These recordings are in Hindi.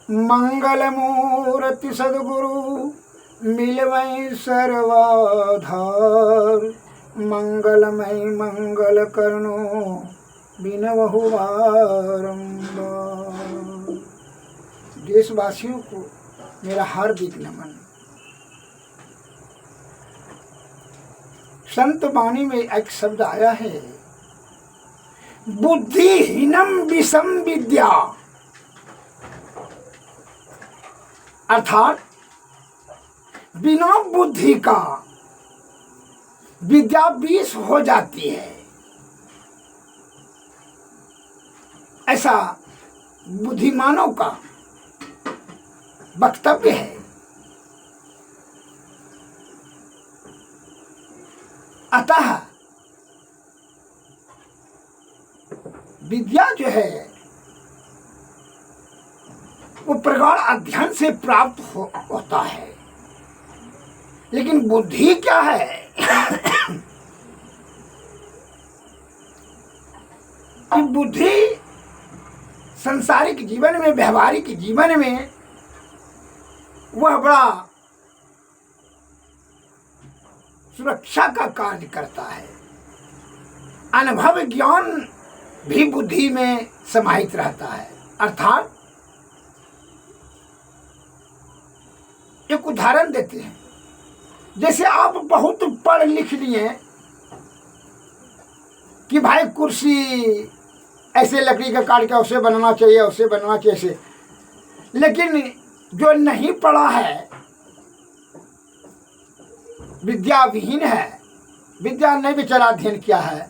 मंगल मूर्ति सद्गुरु मिलवै सर्वाधार। मंगलमय मंगल करनो बिनवहु बारंबार। देशवासियों को मेरा हार्दिक नमन। संत वाणी में एक शब्द आया है, बुद्धिहीनम विषम विद्या, अर्थात बिना बुद्धि का विद्या विष हो जाती है, ऐसा बुद्धिमानों का वक्तव्य है। अतः विद्या जो है वो प्रगाढ़ अध्ययन से प्राप्त होता है, लेकिन बुद्धि क्या है? कि बुद्धि सांसारिक जीवन में, व्यवहारिक जीवन में वह बड़ा सुरक्षा का कार्य करता है। अनुभव ज्ञान भी बुद्धि में समाहित रहता है। अर्थात एक उदाहरण देते हैं, जैसे आप बहुत पढ़ लिख लिए कि भाई कुर्सी ऐसे लकड़ी का काट के उसे बनाना चाहिए, उसे बनाना चाहिए ऐसे, लेकिन जो नहीं पढ़ा है, विद्या विहीन है, विद्या नहीं बेचारा अध्ययन किया है,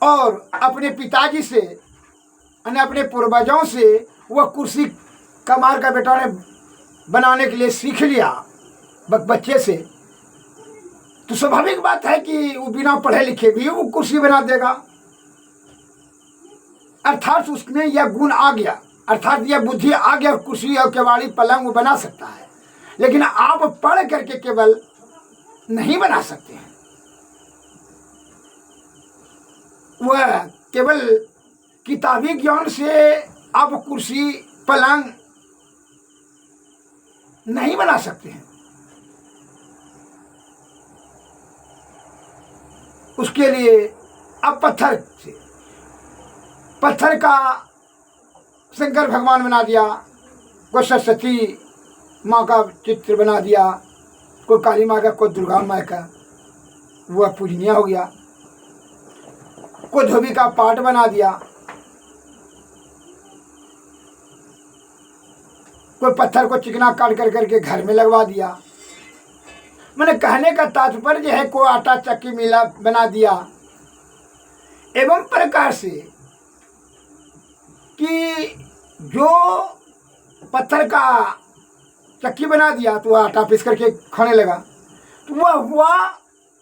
और अपने पिताजी से यानी अपने पूर्वजों से वह कुर्सी कमार का बेटा ने बनाने के लिए सीख लिया बच्चे से, तो स्वाभाविक बात है कि वो बिना पढ़े लिखे भी वो कुर्सी बना देगा। अर्थात उसमें यह गुण आ गया, अर्थात यह बुद्धि आ गया, कुर्सी और केवाड़ी पलंग वो बना सकता है, लेकिन आप पढ़ करके केवल नहीं बना सकते हैं। वह केवल किताबी ज्ञान से आप कुर्सी पलंग नहीं बना सकते हैं। उसके लिए आप पत्थर का शंकर भगवान बना दिया, कोई सरस्वती माँ का चित्र बना दिया, कोई काली माँ का, कोई दुर्गा माँ का, वह पूजनीय हो गया। कोई धोबी का पाट बना दिया, कोई पत्थर को चिकना काट कर करके घर में लगवा दिया। मैंने कहने का तात्पर्य है, कोई आटा चक्की मिला बना दिया। एवं प्रकार से कि जो पत्थर का चक्की बना दिया तो वह आटा पीस करके खाने लगा, तो वह हुआ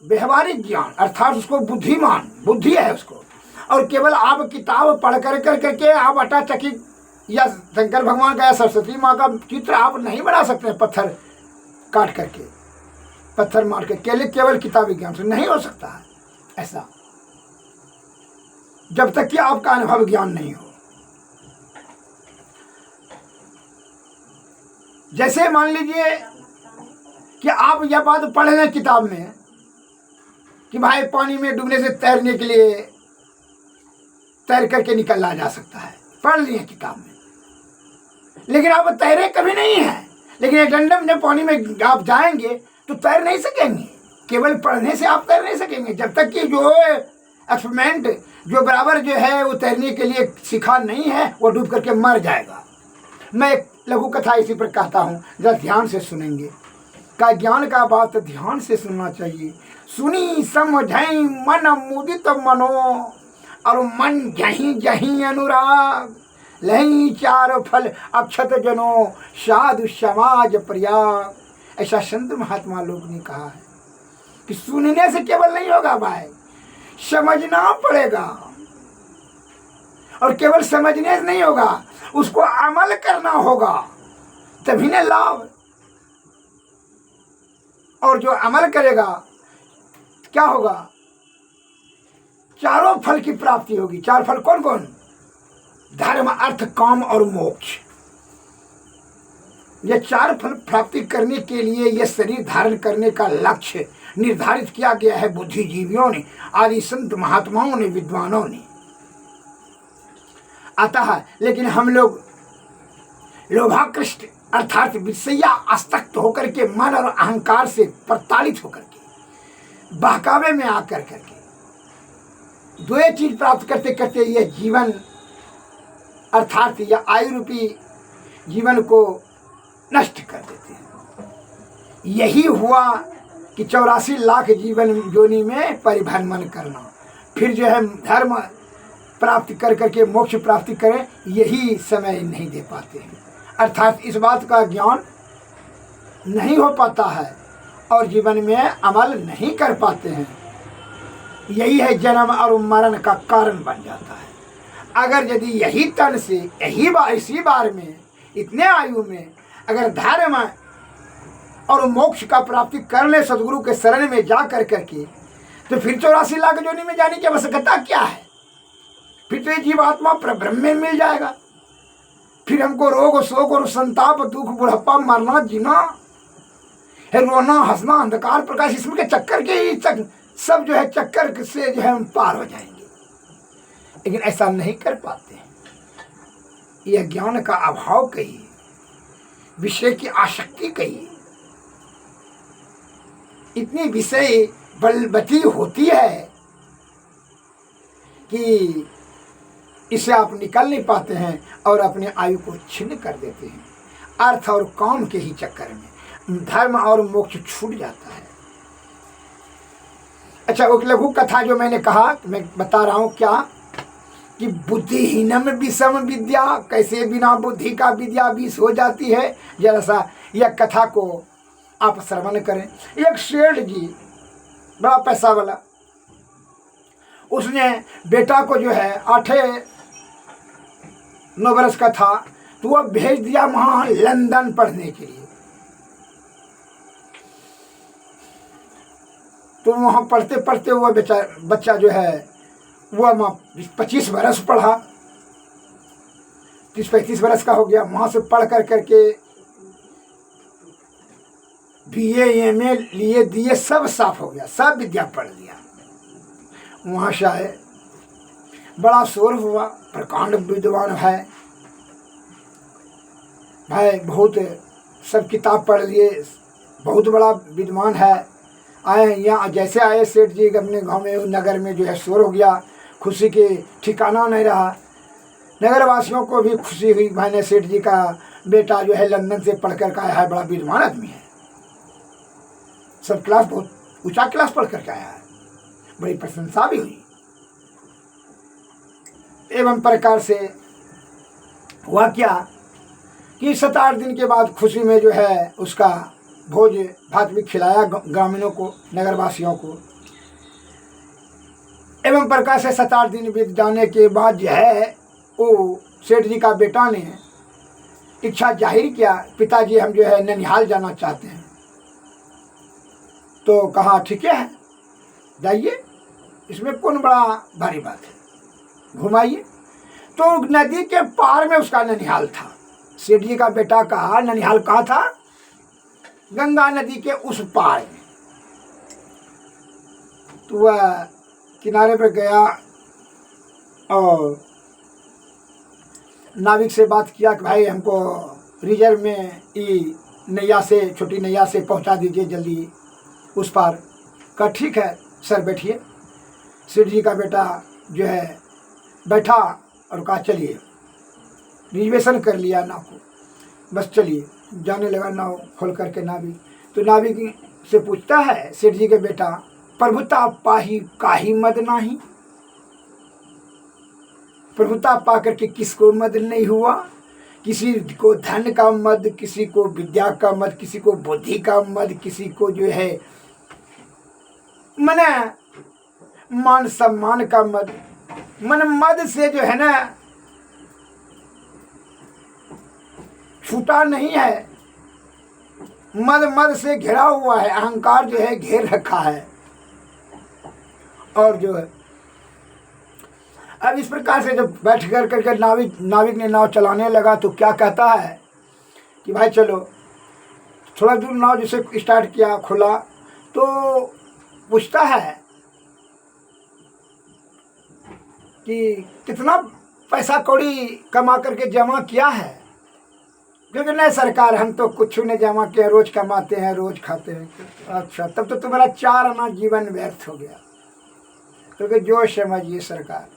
व्यवहारिक ज्ञान, अर्थात उसको बुद्धिमान, बुद्धि है उसको। और केवल आप किताब पढ़ कर करके आप आटा चक्की या शंकर भगवान का या सरस्वती माँ का चित्र आप नहीं बना सकते। पत्थर काट करके, पत्थर मार के केवल किताबी ज्ञान से नहीं हो सकता है ऐसा, जब तक कि आपका अनुभव ज्ञान नहीं हो। जैसे मान लीजिए कि आप यह बात पढ़ रहे हैं किताब में कि भाई पानी में डूबने से तैरने के लिए तैर करके निकला जा सकता है, पढ़ लिए किताब में, लेकिन आप तैरे कभी नहीं हैं। लेकिन एक डंडम जब पानी में आप जाएंगे तो तैर नहीं सकेंगे, केवल पढ़ने से आप तैर नहीं सकेंगे, जब तक कि जो एक्सपेरिमेंट जो बराबर जो है वो तैरने के लिए सीखा नहीं है, वो डूब करके मर जाएगा। मैं एक लघु कथा इसी पर कहता हूँ, जरा ध्यान से सुनेंगे। का ज्ञान का बात ध्यान से सुनना चाहिए। सुनी समझई मन मुदित मनो, और मन जहीं जहीं अनुराग, लही चार फल अक्षत जनो, साधु समाज प्रयाग। ऐसा संत महात्मा लोग ने कहा है कि सुनने से केवल नहीं होगा भाई, समझना पड़ेगा, और केवल समझने से नहीं होगा, उसको अमल करना होगा, तभी न लाभ। और जो अमल करेगा क्या होगा? चारों फल की प्राप्ति होगी। चार फल कौन कौन? धर्म, अर्थ, काम और मोक्ष। ये चार फल प्राप्ति करने के लिए यह शरीर धारण करने का लक्ष्य निर्धारित किया गया है बुद्धिजीवियों ने, आदि संत महात्माओं ने, विद्वानों ने। अतः लेकिन हम लोग लोभाकृष्ट अर्थात विषया आसक्त होकर के मन और अहंकार से प्रताड़ित होकर के बहकावे में आकर करके दो चीज प्राप्त करते करते यह जीवन अर्थात यह आयु रूपी जीवन को नष्ट कर देते हैं। यही हुआ कि 84 लाख जीवन योनि में परिभ्रमण करना, फिर जो है धर्म प्राप्त कर करके मोक्ष प्राप्ति करें, यही समय नहीं दे पाते हैं। अर्थात इस बात का ज्ञान नहीं हो पाता है और जीवन में अमल नहीं कर पाते हैं। यही है जन्म और मरण का कारण बन जाता है। अगर यदि यही तन से इसी बार में इतने आयु में अगर धर्म और मोक्ष का प्राप्ति कर ले सदगुरु के शरण में जा कर करके, तो फिर 84 लाख योनि में जाने की आवश्यकता क्या है? फिर तो ये जीवात्मा ब्रह्म में मिल जाएगा। फिर हमको रोग शोक और संताप दुख बुढ़ापा मरना जीना है, रोना हंसना अंधकार प्रकाश, इसमें के चक्कर के सब जो है चक्कर से जो है हम पार हो जाएंगे। लेकिन ऐसा नहीं कर पाते। यह ज्ञान का अभाव कहिए, विषय की आसक्ति कहिए, इतनी विषय बलवती होती है कि इससे आप निकल नहीं पाते हैं और अपने आयु को छिन्न कर देते हैं। अर्थ और काम के ही चक्कर में धर्म और मोक्ष छूट जाता है। अच्छा, एक लघु कथा जो मैंने कहा, मैं बता रहा हूं क्या कि बुद्धिहीनम विषम विद्या, कैसे बिना बुद्धि का विद्या विष हो जाती है। जरा सा यह कथा को आप श्रवण करें। एक सेठ जी बड़ा पैसा वाला, उसने बेटा को जो है 8-9 बरस का था तो वह भेज दिया वहां लंदन पढ़ने के लिए। तो वहाँ पढ़ते पढ़ते वो बच्चा जो है वह 25 बरस पढ़ा, 30-35 बरस का हो गया। वहाँ से पढ़ कर करके BA MA लिए दिए, सब साफ हो गया, सब विद्या पढ़ लिया। वहाँ से आए, बड़ा शोर हुआ, प्रकांड विद्वान है भाई, बहुत सब किताब पढ़ लिए, बहुत बड़ा विद्वान है। आए यहाँ, जैसे आए सेठ जी अपने गांव में नगर में जो है शोर हो गया, खुशी के ठिकाना नहीं रहा। नगर वासियों को भी खुशी हुई, मैंने सेठ जी का बेटा जो है लंदन से पढ़ कर आया है, बड़ा विद्वान आदमी है, सब क्लास बहुत ऊंचा क्लास पढ़ कर आया है, बड़ी प्रशंसा भी हुई। एवं प्रकार से हुआ क्या कि 7-8 दिन के बाद खुशी में जो है उसका भोज भात भी खिलाया ग्रामीणों को, नगरवासियों को। एवं प्रकार से 7-8 दिन बीत जाने के बाद जो है वो सेठ जी का बेटा ने इच्छा जाहिर किया, पिताजी हम जो है ननिहाल जाना चाहते हैं। तो कहा ठीक है जाइए, इसमें कौन बड़ा भारी बात है, घुमाइए। तो नदी के पार में उसका ननिहाल था। सेठ जी का बेटा का ननिहाल कहाँ था? गंगा नदी के उस पार में। तो वह किनारे पर गया और नाविक से बात किया कि भाई हमको रिजर्व में नैया से, छोटी नैया से पहुंचा दीजिए जल्दी उस पार। कहा ठीक है सर बैठिए। सेठ जी का बेटा जो है बैठा और कहा चलिए, रिजर्वेशन कर लिया नाव को, बस चलिए। जाने लगा नाव खोल करके नाविक। तो नाविक से पूछता है सेठ जी के बेटा, प्रभुता पाही काहि मद नाही, प्रभुता पा करके किसको मद नहीं हुआ? किसी को धन का मद, किसी को विद्या का मद, किसी को बुद्धि का मद, किसी को जो है मने मान सम्मान का मद। मन मद से जो है ना छूटा नहीं है, मद से घिरा हुआ है, अहंकार जो है घेर रखा है। और जो है अब इस प्रकार से जब बैठ कर करके नाविक ने नाव चलाने लगा तो क्या कहता है कि भाई चलो। थोड़ा दूर नाव जैसे स्टार्ट किया, खुला, तो पूछता है कि कितना पैसा कौड़ी कमा करके जमा किया है। क्योंकि नहीं सरकार, हम तो कुछ नहीं जमा किया, रोज कमाते हैं रोज खाते हैं। अच्छा, तब तो तुम्हारा 4 आना जीवन व्यर्थ हो गया। क्योंकि जो समझिए सरकार।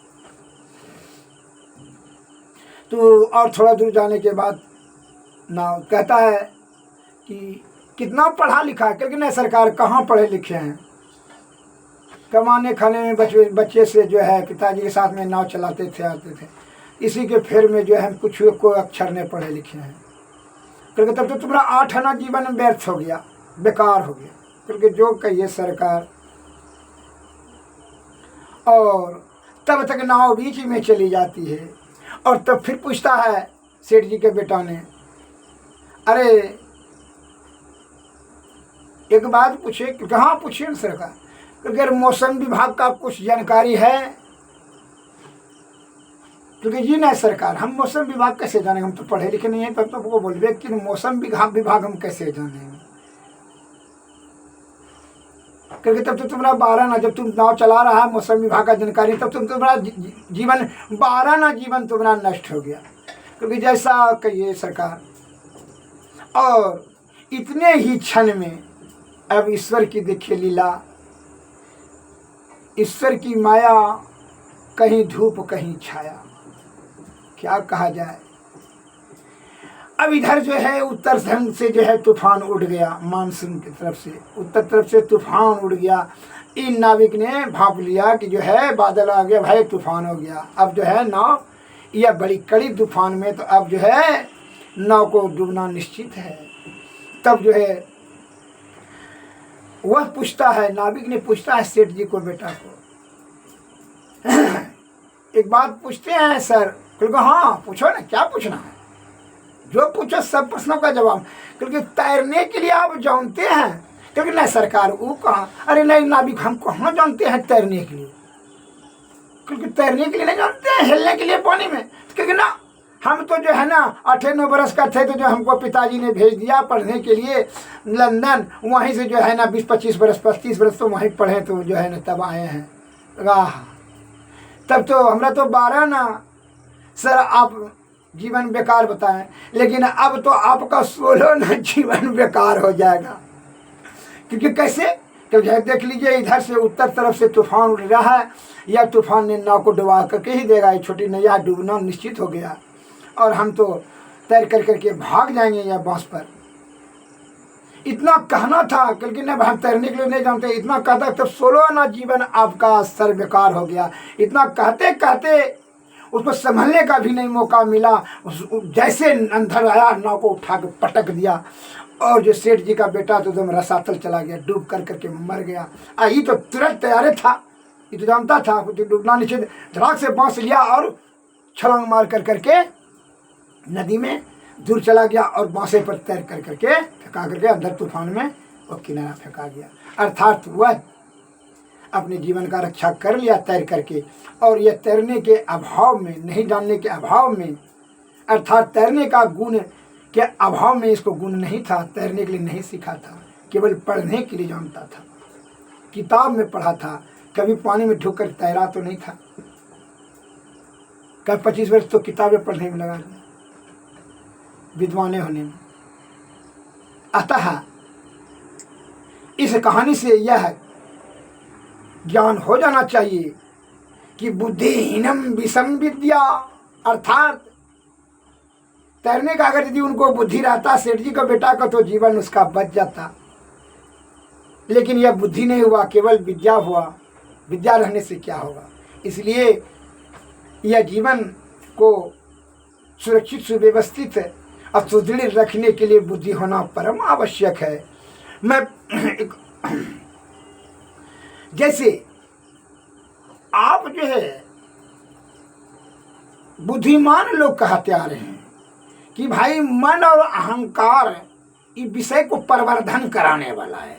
तो और थोड़ा दूर जाने के बाद नाव कहता है कि कितना पढ़ा लिखा है। क्योंकि नहीं सरकार, कहाँ पढ़े लिखे हैं, कमाने खाने में बच्चे से जो है पिताजी के साथ में नाव चलाते थे, आते थे। इसी के फेर में जो है हम कुछ कोई अक्षर नहीं पढ़े लिखे हैं। क्योंकि तब तो तुम्हारा 8 आना जीवन व्यर्थ हो गया, बेकार हो गया। क्योंकि जो कहिए सरकार। और तब तक नाव बीच में चली जाती है। और तब फिर पूछता है सेठ जी के बेटा ने, अरे एक बात पूछे। कहाँ पूछिए न सरकार। क्योंकि अगर मौसम विभाग का कुछ जानकारी है। क्योंकि जी नहीं सरकार, हम मौसम विभाग कैसे जानेंगे, हम तो पढ़े लिखे नहीं हैं। तब तो वो बोलबे कि मौसम विभाग हम कैसे जानेंगे। क्योंकि तब तो तुम्हारा 12 ना, जब तुम नाव चला रहा है मौसम विभाग का जानकारी, तब तुम तुम्हारा जीवन 12 ना जीवन तुम्हारा नष्ट हो गया। क्योंकि जैसा कहिए सरकार। और इतने ही क्षण में अब ईश्वर की देखिए लीला, ईश्वर की माया, कहीं धूप कहीं छाया, क्या कहा जाए। अब इधर जो है उत्तर से जो है तूफान उड़ गया, मानसून की तरफ से, उत्तर तरफ से तूफान उड़ गया। इन नाविक ने भाप लिया कि जो है बादल आ गया, भाई तूफान हो गया। अब जो है नाव यह बड़ी कड़ी तूफान में, तो अब जो है नाव को डूबना निश्चित है। तब जो है वह पूछता है, नाविक ने पूछता है सेठ जी को, बेटा को, एक बात पूछते हैं सर। क्योंकि हाँ पूछो ना, क्या पूछना है, जो पूछो सब प्रश्नों का जवाब। क्योंकि तैरने के लिए आप जानते हैं। क्योंकि नहीं सरकार, वो कहाँ, अरे नहीं नाविक, हम कहाँ जानते हैं तैरने के लिए। क्योंकि तैरने के लिए नहीं जानते हैं, हिलने के लिए पानी में। क्योंकि ना हम तो जो है ना 8-9 बरस का थे, तो जो हमको पिताजी ने भेज दिया पढ़ने के लिए लंदन। वहीं से जो है ना 20-25 बरस 35 बरस तो वहीं पढ़े, तो जो है ना तब आए हैं। वाह, तब तो हमरा तो 12 ना सर आप जीवन बेकार बताएं। लेकिन अब तो आपका 16 ना जीवन बेकार हो जाएगा। क्योंकि कैसे, तो देख लीजिए इधर से उत्तर तरफ से तूफान उड़ रहा है। या तूफान ने नाव को डुबा करके ही देगा, ये छोटी नैया डूबना निश्चित हो गया। और हम तो तैर कर करके भाग जाएंगे या बांस पर। इतना कहना था, क्योंकि न हम तैरने के लिए नहीं जानते, इतना कहता तब 16 ना जीवन आपका सर बेकार हो गया। इतना कहते कहते उसको संभलने का भी नहीं मौका मिला। जैसे अंधर आया, नाव को उठा के पटक दिया। और जो सेठ जी का बेटा तो एकदम रसातल चला गया, डूब कर करके मर गया। ये तो तुरंत तैयार था, ये तो जानता था तो डूबना निश्चित। धड़ाक से बांस लिया और छलांग मार कर करके नदी में दूर चला गया। और बांसे पर तैर कर करके फेंका करके अंदर तूफान में वो किनारा फेंका गया। अर्थात वह अपने जीवन का रक्षा कर लिया तैर करके। और यह तैरने के अभाव में, नहीं जानने के अभाव में, अर्थात तैरने का गुण के अभाव में, इसको गुण नहीं था, तैरने के लिए नहीं सीखा था, केवल पढ़ने के लिए जानता था, किताब में पढ़ा था, कभी पानी में ढुक कर तैरा तो नहीं था। कभी 25 वर्ष तो किताबें पढ़ने में लगा दिया, विद्वाने होने में। अतः इस कहानी से यह ज्ञान हो जाना चाहिए कि बुद्धिहीनम विषम विद्या, अर्थात तैरने का अगर यदि उनको बुद्धि रहता, सेठ जी का बेटा का, तो जीवन उसका बच जाता। लेकिन यह बुद्धि नहीं हुआ, केवल विद्या हुआ। विद्या रहने से क्या होगा। इसलिए यह जीवन को सुरक्षित, सुव्यवस्थित और सुदृढ़ रखने के लिए बुद्धि होना परम आवश्यक है। मैं जैसे आप जो है बुद्धिमान लोग कहते आ रहे हैं कि भाई मन और अहंकार इस विषय को प्रवर्धन कराने वाला है।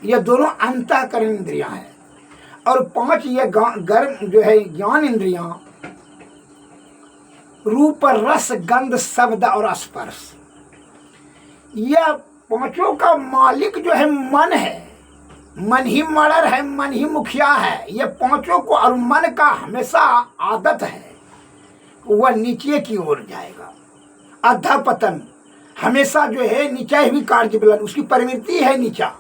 यह दोनों अंतःकरण इंद्रियां हैं। और 5 ये गर्म जो है ज्ञान इंद्रियां, रूप, रस, गंध, शब्द और स्पर्श, यह पांचों का मालिक जो है मन है, मन ही मर्डर है, मन ही मुखिया है। ये पांचों को, और मन का हमेशा आदत है वह नीचे की ओर जाएगा, अधपतन हमेशा जो है नीचा ही कार्य बलन, उसकी प्रवृत्ति है नीचा।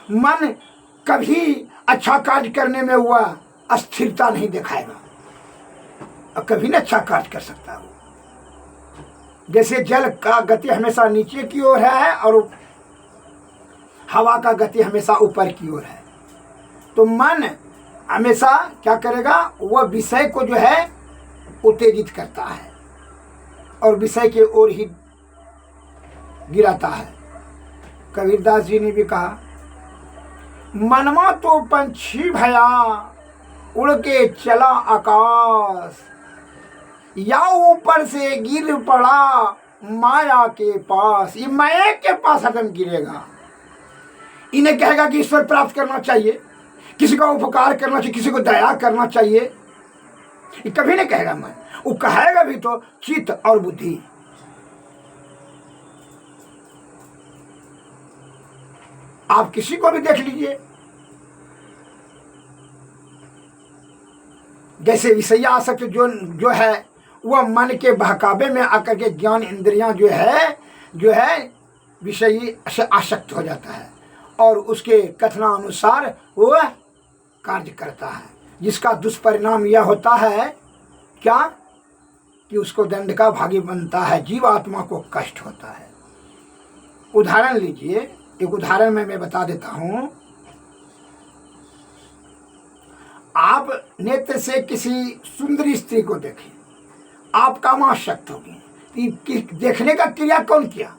मन कभी अच्छा कार्य करने में वह अस्थिरता नहीं दिखाएगा और कभी न अच्छा कार्य कर सकता है। जैसे जल का गति हमेशा नीचे की ओर है और हवा का गति हमेशा ऊपर की ओर है, तो मन हमेशा क्या करेगा, वह विषय को जो है उत्तेजित करता है और विषय के ओर ही गिराता है। कबीरदास जी ने भी कहा, मनमा तो पंछी भया उड़ के चला आकाश, या ऊपर से गिर पड़ा माया के पास। ये माया के पास हरदम गिरेगा। इन्हें कहेगा कि ईश्वर प्राप्त करना चाहिए, किसी का उपकार करना चाहिए, किसी को दया करना चाहिए, ये कभी नहीं कहेगा मन। वो कहेगा भी तो चित्त और बुद्धि। आप किसी को भी देख लीजिए, जैसे विषय आसक्त जो है वह मन के बहकावे में आकर के ज्ञान इंद्रियां जो है विषयी से आसक्त हो जाता है और उसके कथनानुसार वह कार्य करता है, जिसका दुष्परिणाम यह होता है क्या, कि उसको दंड का भागी बनता है, जीवात्मा को कष्ट होता है। उदाहरण लीजिए, एक उदाहरण मैं बता देता हूं। आप नेत्र से किसी सुंदरी स्त्री को देखें, आप कामासक्त होगी। देखने का क्रिया कौन किया?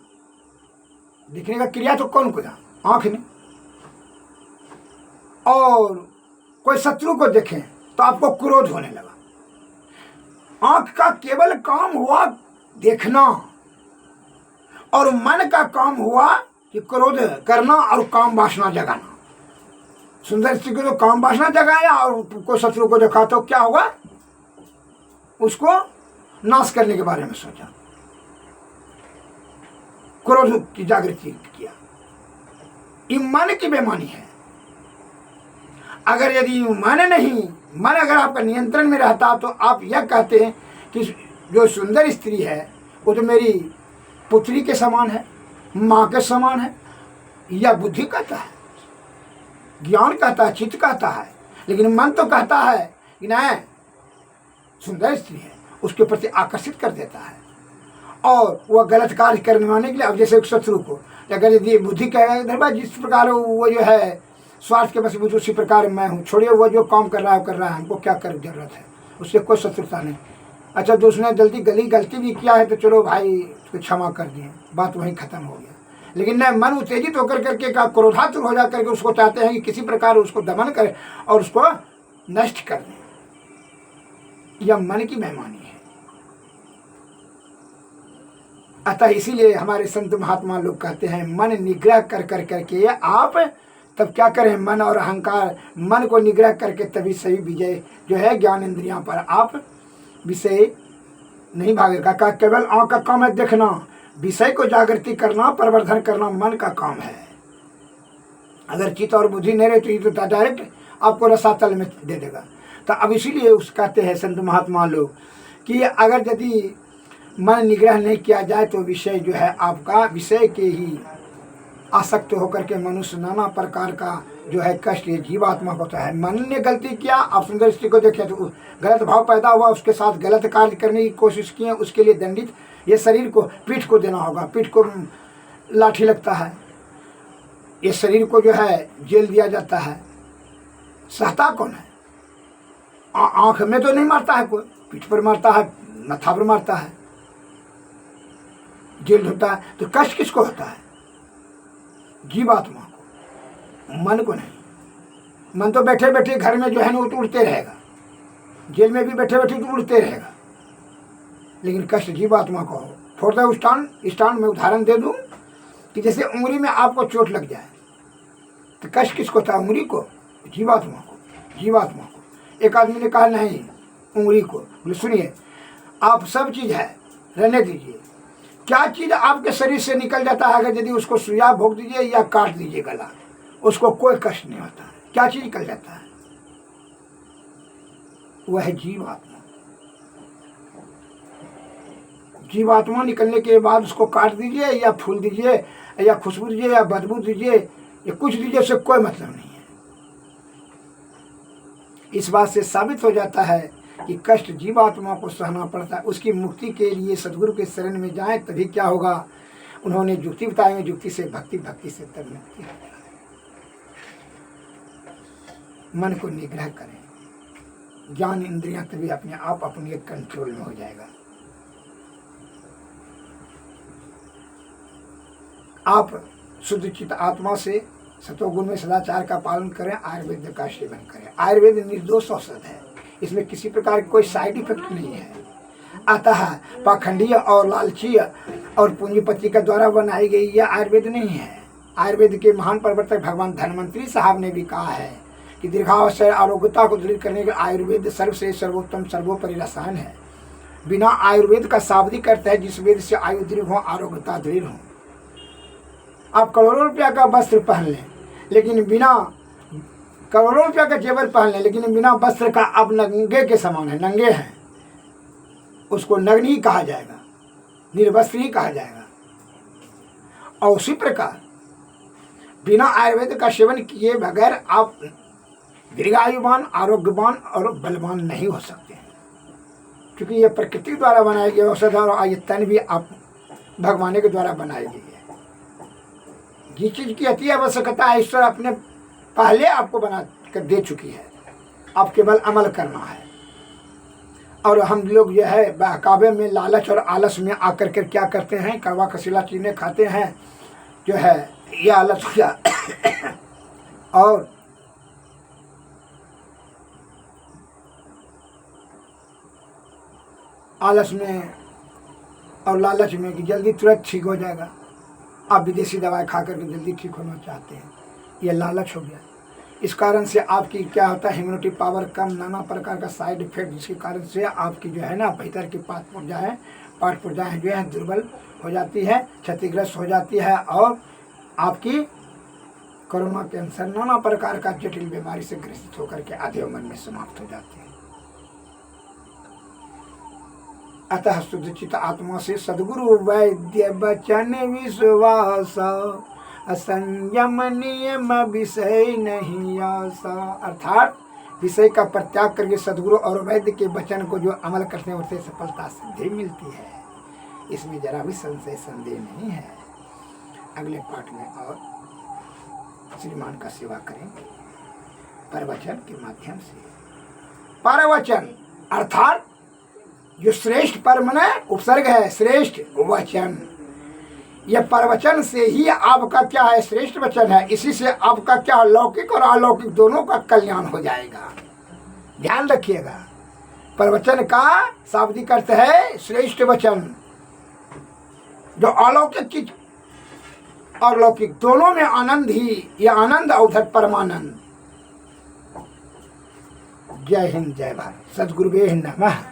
देखने का क्रिया तो कौन किया? आंख ने। और कोई शत्रु को देखें तो आपको क्रोध होने लगा। आंख का केवल काम हुआ देखना और मन का काम हुआ कि क्रोध करना और काम वासना जगाना। सुंदर स्त्री को तो काम वासना जगाया और कोई शत्रु को देखा तो क्या हुआ, उसको नाश करने के बारे में सोचा, क्रोध की जागृति किया। ये मन की बेईमानी है। अगर यदि मन अगर आपका नियंत्रण में रहता तो आप यह कहते हैं कि जो सुंदर स्त्री है वो तो मेरी पुत्री के समान है, माँ के समान है। यह बुद्धि कहता है, ज्ञान कहता है, चित्त कहता है, लेकिन मन तो कहता है कि नहीं, सुंदर स्त्री है, उसके प्रति आकर्षित कर देता है और वह गलत कार्य करने के लिए। अब जैसे एक शत्रु को अगर यदि बुद्धि कहेगा जिस प्रकार वो जो है स्वार्थ के वशीभूत उसी प्रकार मैं हूँ, छोड़िए वो जो काम कर रहा है, हमको क्या कर जरूरत है, उससे कोई शत्रुता नहीं। अच्छा, तो उसने गलती भी किया है तो चलो भाई उसको क्षमा कर दिए, बात वहीं खत्म हो गया। लेकिन न मन उत्तेजित होकर करके का क्रोधातुर हो जा करके उसको चाहते हैं कि किसी प्रकार उसको दमन करे और उसको नष्ट कर दें। यह मन की बेईमानी है। अतः इसीलिए हमारे संत महात्मा लोग कहते हैं मन निग्रह कर करके आप तब क्या करें, मन और अहंकार, मन को निग्रह करके तभी सही विजय जो है ज्ञान इंद्रियां पर आप विषय नहीं भागेगा। का केवल आँख का काम है देखना, विषय को जागृति करना, प्रवर्धन करना मन का काम है। अगर चित्त और बुद्धि नहीं रहे तो ये तो डायरेक्ट आपको रसातल में दे देगा। तो अब इसीलिए उस कहते हैं संत महात्मा लोग कि अगर यदि मन निग्रह नहीं किया जाए तो विषय जो है आपका विषय के ही आसक्त होकर के मनुष्य नाना प्रकार का जो है कष्ट ये जीवात्मा को होता है। मन ने गलती किया, आप सुंदर स्त्री को देखे तो गलत भाव पैदा हुआ, उसके साथ गलत कार्य करने की कोशिश किए, उसके लिए दंडित ये शरीर को, पीठ को देना होगा। पीठ को लाठी लगता है, ये शरीर को जो है जेल दिया जाता है। सहता कौन है? आँख में तो नहीं मारता है कोई, पीठ पर मारता है, मत्था पर मारता है, जेल होता है। तो कष्ट किसको होता है? जीवात्मा को, मन को नहीं। मन तो बैठे बैठे घर में जो है ना वो तो उड़ते रहेगा, जेल में भी बैठे बैठे तो उड़ते रहेगा, लेकिन कष्ट जीवात्मा को हो। फॉर द स्टान में उदाहरण दे दूं कि जैसे उंगली में आपको चोट लग जाए तो कष्ट किसको था? उंगली को, जीवात्मा को, जीवात्मा को। एक आदमी ने कहा नहीं उंगली को, बोले सुनिए आप सब चीज़ है रहने दीजिए, क्या चीज आपके शरीर से निकल जाता है अगर यदि उसको सुइया भोग दीजिए या काट दीजिए गला, उसको कोई कष्ट नहीं होता है। क्या चीज निकल जाता है? वह है जीवात्मा। जीवात्मा निकलने के बाद उसको काट दीजिए या फूल दीजिए या खुशबू दीजिए या बदबू दीजिए या कुछ दीजिए, उससे कोई मतलब नहीं है। इस बात से साबित हो जाता है कि कष्ट जीवात्मा को सहना पड़ता है। उसकी मुक्ति के लिए सदगुरु के शरण में जाएं, तभी क्या होगा। उन्होंने युक्ति बताई, युक्ति से भक्ति, भक्ति से तब मुक्ति होगी। मन को निग्रह करें, ज्ञान इंद्रियां तभी अपने आप अपने कंट्रोल में हो जाएगा। आप शुद्ध चित्त आत्मा से सतोगुण में सदाचार का पालन करें, आयुर्वेद का सेवन करें। आयुर्वेद निर्दोष औषध है, इसमें किसी प्रकार की कोई साइड इफेक्ट नहीं है। अतः पाखंडीय और लालची और पूंजीपति के द्वारा बनाई गई यह आयुर्वेद नहीं है। आयुर्वेद के महान प्रवर्तक भगवान धन्वंतरी साहब ने भी कहा है कि दीर्घावसर आरोग्यता को दृढ़ करने के आयुर्वेद सर्वश्रेष्ठ सर्वोत्तम सर्वोपरि रसायन है। बिना आयुर्वेद का शाब्दिक अर्थ है जिस वेद से आयु दृढ़ हो, आरोग्यता दृढ़ हो। आप करोड़ों रुपया का वस्त्र पहन लें, लेकिन बिना करोड़ों रुपया का जेवर पहन लें, लेकिन बिना वस्त्र का आप नंगे के समान है, नंगे हैं, उसको नग्न ही कहा जाएगा, निर्वस्त्र ही कहा जाएगा। और उसी प्रकार बिना आयुर्वेद का सेवन किए बगैर आप दीर्घायुवान, आरोग्यवान और बलवान नहीं हो सकते हैं, क्योंकि यह प्रकृति द्वारा बनाई गई औषध और आयतन भी आप भगवान के द्वारा बनाई गई है। जिस चीज की अति आवश्यकता है ईश्वर अपने पहले आपको बना कर दे चुकी है, आप केवल अमल करना है। और हम लोग जो है बहकावे में, लालच और आलस में आकर के क्या करते हैं, कड़वा कसीला चीज़ें खाते हैं, जो है ये आलस किया और आलस में और लालच में कि जल्दी तुरंत ठीक हो जाएगा। आप विदेशी दवाई खा करके जल्दी ठीक होना चाहते हैं, यह लालच हो गया। इस कारण से आपकी क्या होता है, इम्यूनिटी पावर कम, नाना प्रकार का साइड इफेक्ट, जिसके कारण से आपकी जो है ना भीतर की पाठ पुर्जाएँ जो है दुर्बल हो जाती है, क्षतिग्रस्त हो जाती है और आपकी कोरोना कैंसर, नाना प्रकार का जटिल बीमारी से ग्रसित होकर के आधे उम्र में समाप्त हो जाती है। अतः शुद्ध चित्त आत्मा से सद्गुरु वैद्य वचन विश्वास, असंयम नियम विषय नहीं आशा। अर्थात विषय का परित्याग करके सद्गुरु और वैद्य के वचन को जो अमल करते हैं उससे सफलता सिद्धि मिलती है, इसमें जरा भी संशय संदेह नहीं है। अगले पाठ में और श्रीमान का सेवा करेंगे प्रवचन के माध्यम से। परवचन अर्थात जो श्रेष्ठ परम ने उपसर्ग है, श्रेष्ठ वचन। यह परवचन से ही आपका क्या है, श्रेष्ठ वचन है। इसी से आपका क्या लौकिक और अलौकिक दोनों का कल्याण हो जाएगा। ध्यान रखिएगा, परवचन का शाब्दिक अर्थ है श्रेष्ठ वचन। जो अलौकिक चीज और लौकिक दोनों में आनंद ही, यह आनंद उधर परमानंद। जय हिंद, जय भारत। सद्गुरुवे नमः।